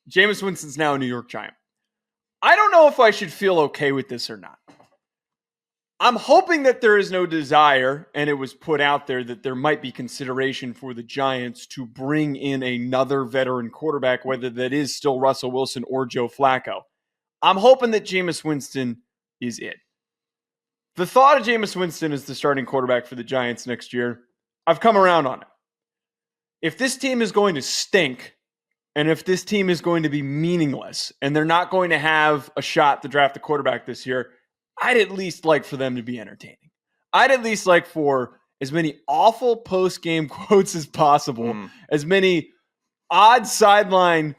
Jameis Winston's now a New York Giant. I don't know if I should feel okay with this or not. I'm hoping that there is no desire, and it was put out there that there might be consideration for the Giants to bring in another veteran quarterback, whether that is still Russell Wilson or Joe Flacco. I'm hoping that Jameis Winston is it. The thought of Jameis Winston as the starting quarterback for the Giants next year, I've come around on it. If this team is going to stink, and if this team is going to be meaningless, and they're not going to have a shot to draft a quarterback this year, I'd at least like for them to be entertaining. I'd at least like for as many awful post-game quotes as possible, as many odd sideline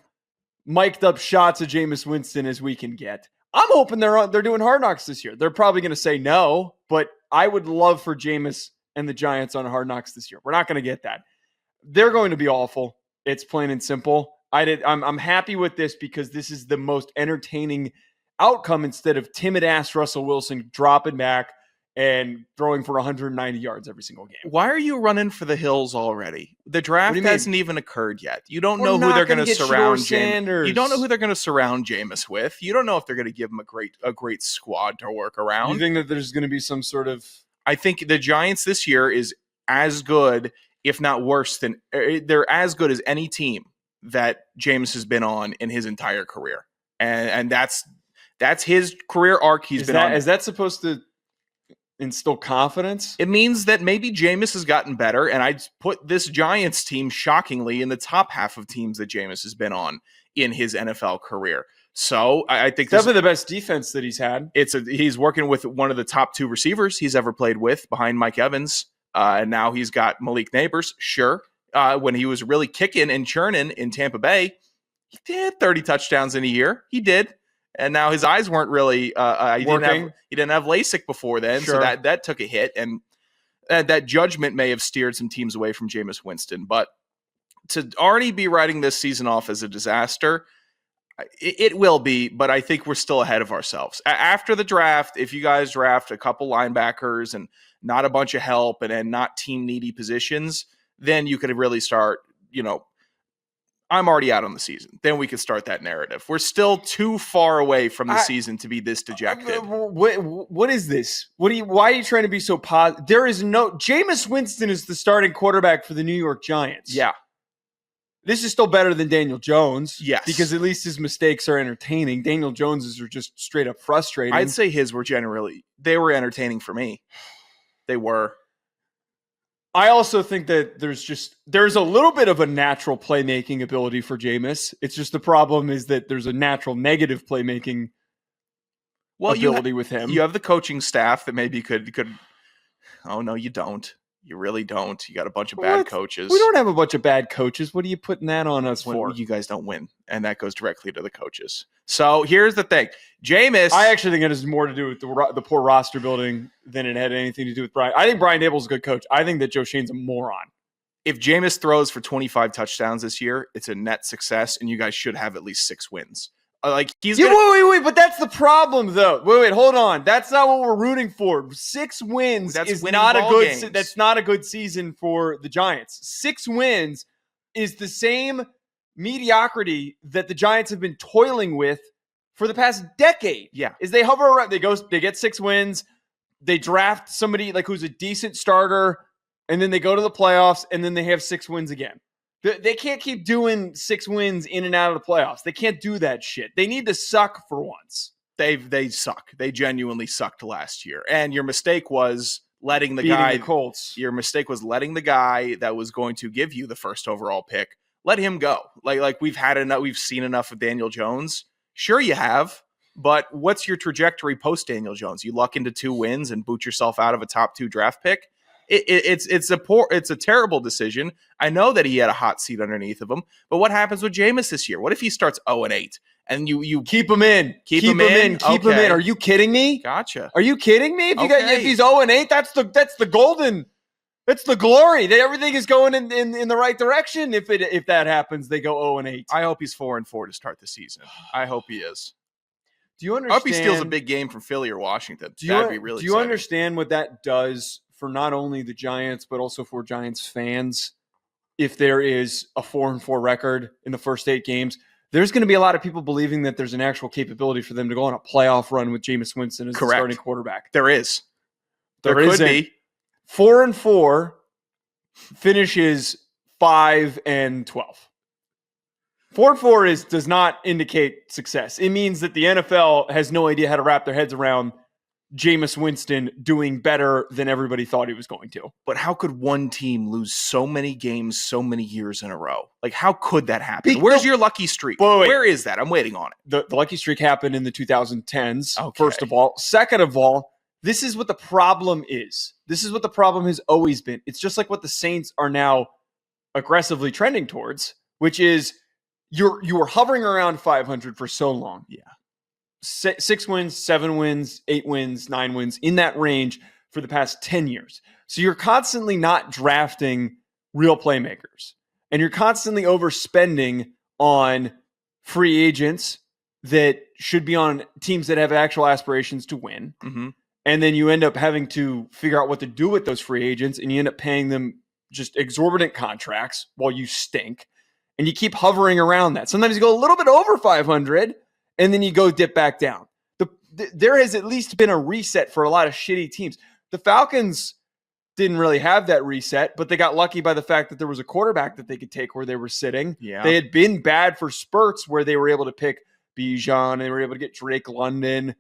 mic'd up shots of Jameis Winston as we can get. I'm hoping they're doing Hard Knocks this year. They're probably going to say no, but I would love for Jameis and the Giants on Hard Knocks this year. We're not going to get that. They're going to be awful. It's plain and simple. I'm happy with this because this is the most entertaining outcome instead of timid-ass Russell Wilson dropping back and throwing for 190 yards every single game. Why are you running for the hills already? The draft hasn't even occurred yet. You don't know who they're going to surround Jameis. You don't know who they're going to surround Jameis with. You don't know if they're going to give him a great squad to work around. You think that there's going to be some sort of... I think the Giants this year is as good, if not worse than... They're as good as any team that Jameis has been on in his entire career. And that's his career arc he's been on. Is that supposed to instill confidence? It means that maybe Jameis has gotten better, and I'd put this Giants team shockingly in the top half of teams that Jameis has been on in his NFL career. So I think definitely the best defense that he's had. He's working with one of the top two receivers he's ever played with behind Mike Evans. And now he's got Malik Neighbors. Sure. When he was really kicking and churning in Tampa Bay, he did 30 touchdowns in a year. He did. And now his eyes weren't really working. He didn't have LASIK before then, sure. So that took a hit. And that judgment may have steered some teams away from Jameis Winston. But to already be writing this season off as a disaster, it will be, but I think we're still ahead of ourselves. After the draft, if you guys draft a couple linebackers and not a bunch of help and not team-needy positions, then you could really start, I'm already out on the season. Then we could start that narrative. We're still too far away from the season to be this dejected. What is this? Why are you trying to be so positive? There is no... Jameis Winston is the starting quarterback for the New York Giants. Yeah. This is still better than Daniel Jones. Yes. Because at least his mistakes are entertaining. Daniel Jones's are just straight up frustrating. I'd say his were they were entertaining for me. They were. I also think that there's a little bit of a natural playmaking ability for Jameis. It's just the problem is that there's a natural negative playmaking ability with him. You have the coaching staff that maybe could. Oh, no, you don't. You really don't. You got a bunch of bad coaches. We don't have a bunch of bad coaches. What are you putting that on us for? You guys don't win, and that goes directly to the coaches. So here's the thing. Jameis... I actually think it has more to do with the poor roster building than it had anything to do with Brian. I think Brian Daboll's a good coach. I think that Joe Shane's a moron. If Jameis throws for 25 touchdowns this year, it's a net success, and you guys should have at least 6 wins. Wait, but that's the problem, though. Wait, hold on. That's not what we're rooting for. 6 wins is not a good. Games. That's not a good season for the Giants. 6 wins is the same mediocrity that the Giants have been toiling with for the past decade. Yeah, is they hover around. They get 6 wins. They draft somebody who's a decent starter, and then they go to the playoffs, and then they have 6 wins again. They can't keep doing 6 wins in and out of the playoffs. They can't do that shit. They need to suck for once. They suck. They genuinely sucked last year. And your mistake was letting the Colts. Your mistake was letting the guy that was going to give you the first overall pick, let him go. Like we've seen enough of Daniel Jones. Sure you have, but what's your trajectory post Daniel Jones? You luck into 2 wins and boot yourself out of a top 2 draft pick? It's a terrible decision. I know that he had a hot seat underneath of him, but what happens with Jameis this year? What if he starts 0-8 and you keep him in, keep him in? Are you kidding me? Gotcha. Are you kidding me? If he's 0-8, that's the golden. That's the glory. Everything is going in the right direction. If that happens, they go 0-8. I hope he's 4-4 to start the season. I hope he is. Do you understand? I hope he steals a big game from Philly or Washington. That'd be really. Do you understand what that does for not only the Giants, but also for Giants fans, if there is a 4-4 record in the first 8 games? there's going to be a lot of people believing that there's an actual capability for them to go on a playoff run with Jameis Winston as the starting quarterback. There is. There could be. 4-4 finishes 5-12. 4-4 does not indicate success. It means that the NFL has no idea how to wrap their heads around Jameis Winston doing better than everybody thought he was going to. But how could one team lose so many games so many years in a row? Like, how could that happen? Where's your lucky streak? Where is that? I'm waiting on it. The lucky streak happened in the 2010s, first of all. Second of all, this is what the problem is. This is what the problem has always been. It's just like what the Saints are now aggressively trending towards, which is you were hovering around 500 for so long. Yeah. 6 wins, 7 wins, 8 wins, 9 wins, in that range for the past 10 years. So you're constantly not drafting real playmakers. And you're constantly overspending on free agents that should be on teams that have actual aspirations to win. Mm-hmm. And then you end up having to figure out what to do with those free agents, and you end up paying them just exorbitant contracts while you stink. And you keep hovering around that. Sometimes you go a little bit over 500, and then you go dip back down. There has at least been a reset for a lot of shitty teams. The Falcons didn't really have that reset, but they got lucky by the fact that there was a quarterback that they could take where they were sitting. Yeah. They had been bad for spurts where they were able to pick Bijan, they were able to get Drake London.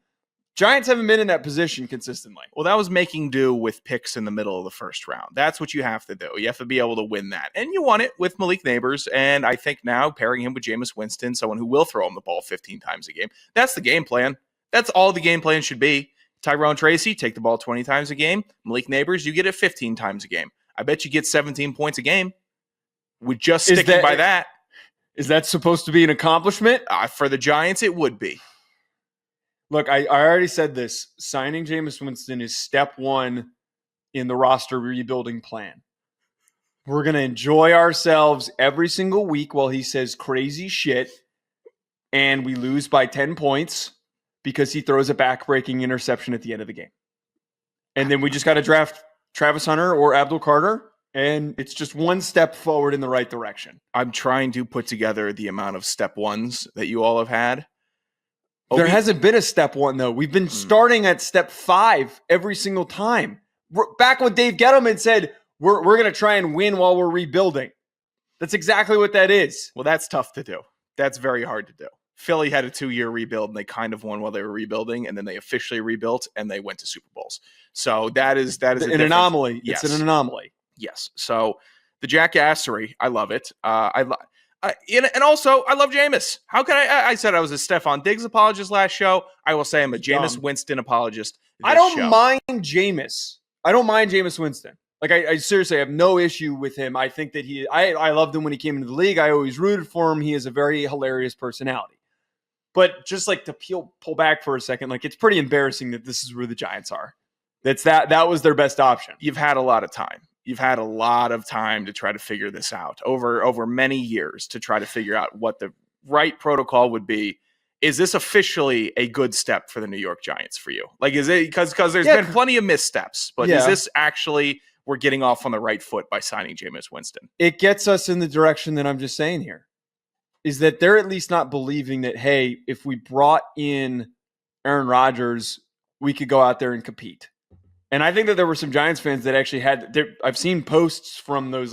Giants haven't been in that position consistently. Well, that was making do with picks in the middle of the first round. That's what you have to do. You have to be able to win that. And you won it with Malik Neighbors. And I think now pairing him with Jameis Winston, someone who will throw him the ball 15 times a game, that's the game plan. That's all the game plan should be. Tyrone Tracy, take the ball 20 times a game. Malik Neighbors, you get it 15 times a game. I bet you get 17 points a game with just sticking by that. Is that supposed to be an accomplishment? For the Giants, it would be. Look, I already said this. Signing Jameis Winston is step one in the roster rebuilding plan. We're going to enjoy ourselves every single week while he says crazy shit, and we lose by 10 points because he throws a back-breaking interception at the end of the game. And then we just got to draft Travis Hunter or Abdul Carter, and it's just one step forward in the right direction. I'm trying to put together the amount of step ones that you all have had. There hasn't been a step one, though. We've been starting at step 5 every single time. Back when Dave Gettleman said, we're going to try and win while we're rebuilding. That's exactly what that is. Well, that's tough to do. That's very hard to do. Philly had a 2-year rebuild, and they kind of won while they were rebuilding, and then they officially rebuilt, and they went to Super Bowls. So that is an anomaly. Yes. It's an anomaly. Yes. So the jackassery, I love it. And also, I love Jameis. How can I said I was a Stephon Diggs apologist last show. I will say I'm a Jameis Winston apologist. I don't mind Jameis. I don't mind Jameis Winston. Like, I seriously have no issue with him. I think that I loved him when he came into the league. I always rooted for him. He is a very hilarious personality. But just like to pull back for a second, like, it's pretty embarrassing that this is where the Giants are. That was their best option. You've had a lot of time. You've had a lot of time to try to figure this out over many years to try to figure out what the right protocol would be. Is this officially a good step for the New York Giants for you? Like, is it because there's been plenty of missteps, but is this actually we're getting off on the right foot by signing Jameis Winston? It gets us in the direction that I'm just saying here, is that they're at least not believing that, hey, if we brought in Aaron Rodgers, we could go out there and compete. And I think that there were some Giants fans that actually I've seen posts from those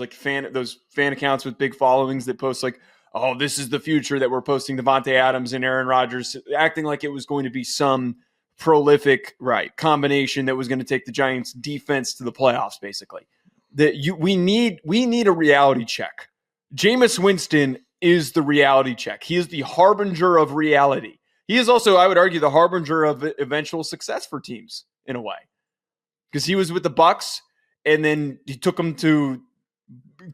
fan accounts with big followings that post like, oh, this is the future, that we're posting Devontae Adams and Aaron Rodgers, acting like it was going to be some prolific combination that was going to take the Giants defense to the playoffs, basically. We need a reality check. Jameis Winston is the reality check. He is the harbinger of reality. He is also, I would argue, the harbinger of eventual success for teams in a way. Because he was with the Bucs, and then he took them to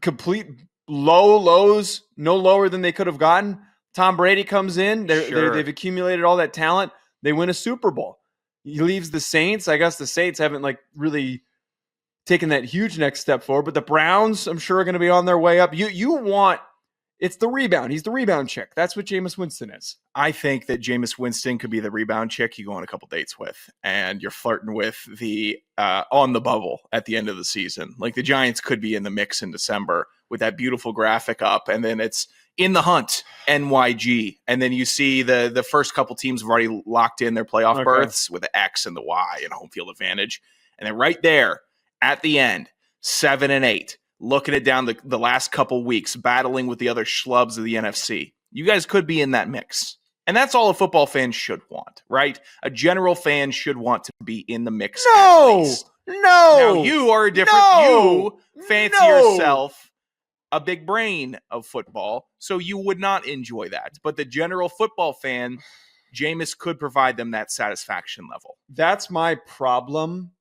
complete lows, no lower than they could have gotten. Tom Brady comes in. They've accumulated all that talent. They win a Super Bowl. He leaves the Saints. I guess the Saints haven't really taken that huge next step forward, but the Browns, I'm sure, are going to be on their way up. It's the rebound. He's the rebound chick. That's what Jameis Winston is. I think that Jameis Winston could be the rebound chick you go on a couple dates with, and you're flirting with the on the bubble at the end of the season. Like, the Giants could be in the mix in December with that beautiful graphic up, and then it's, In the hunt, NYG. And then you see the first couple teams have already locked in their playoff berths with the X and the Y and home field advantage. And then right there at the end, 7-8, looking it down the last couple weeks, battling with the other schlubs of the NFC. You guys could be in that mix. And that's all a football fan should want, right? A general fan should want to be in the mix. No. Now you are a different. You fancy yourself a big brain of football, so you would not enjoy that. But the general football fan, Jameis could provide them that satisfaction level. That's my problem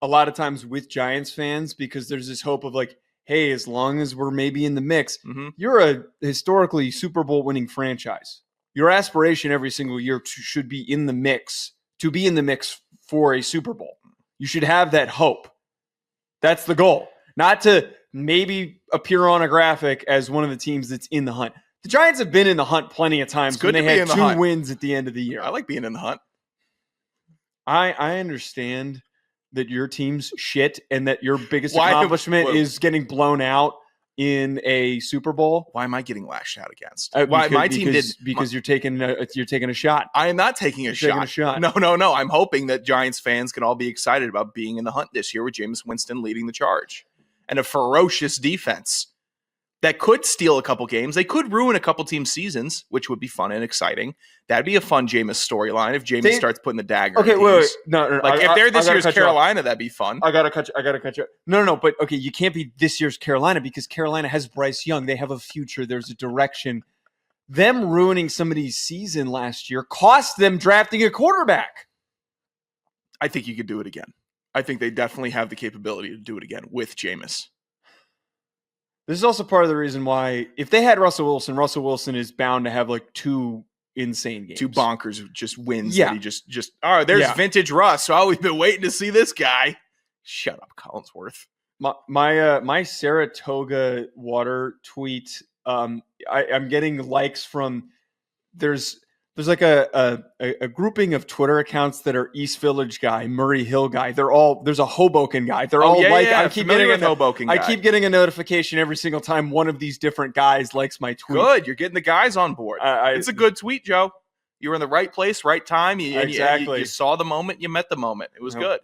a lot of times with Giants fans, because there's this hope of like, hey, as long as we're maybe in the mix, you're a historically Super Bowl winning franchise. Your aspiration every single year should be in the mix, to be in the mix for a Super Bowl. You should have that hope. That's the goal. Not to maybe appear on a graphic as one of the teams that's in the hunt. The Giants have been in the hunt plenty of times when they had 2 wins at the end of the year. I like being in the hunt. I understand that your team's shit and that your biggest accomplishment is getting blown out in a Super Bowl. Why am I getting lashed out against? Because you're taking a shot. I am not taking a shot. No. I'm hoping that Giants fans can all be excited about being in the hunt this year with Jameis Winston leading the charge. And a ferocious defense that could steal a couple games. They could ruin a couple team seasons, which would be fun and exciting. That'd be a fun Jameis storyline if Jameis starts putting the dagger. Okay, wait. No. Like if they're this year's Carolina, that'd be fun. I gotta cut you. No. But okay, you can't be this year's Carolina because Carolina has Bryce Young. They have a future. There's a direction. Them ruining somebody's season last year cost them drafting a quarterback. I think you could do it again. I think they definitely have the capability to do it again with Jameis. This is also part of the reason why, if they had Russell Wilson is bound to have like 2 insane games. 2 bonkers just wins. Yeah. That he there's vintage Russ. Oh, we've been waiting to see this guy. Shut up, Collinsworth. My Saratoga water tweet, I'm getting likes from, there's like a grouping of Twitter accounts that are East Village guy, Murray Hill guy. There's a Hoboken guy. They're all I keep getting a notification every single time one of these different guys likes my tweet. Good, you're getting the guys on board. It's a good tweet, Joe. You were in the right place, right time. You saw the moment. You met the moment. It was good.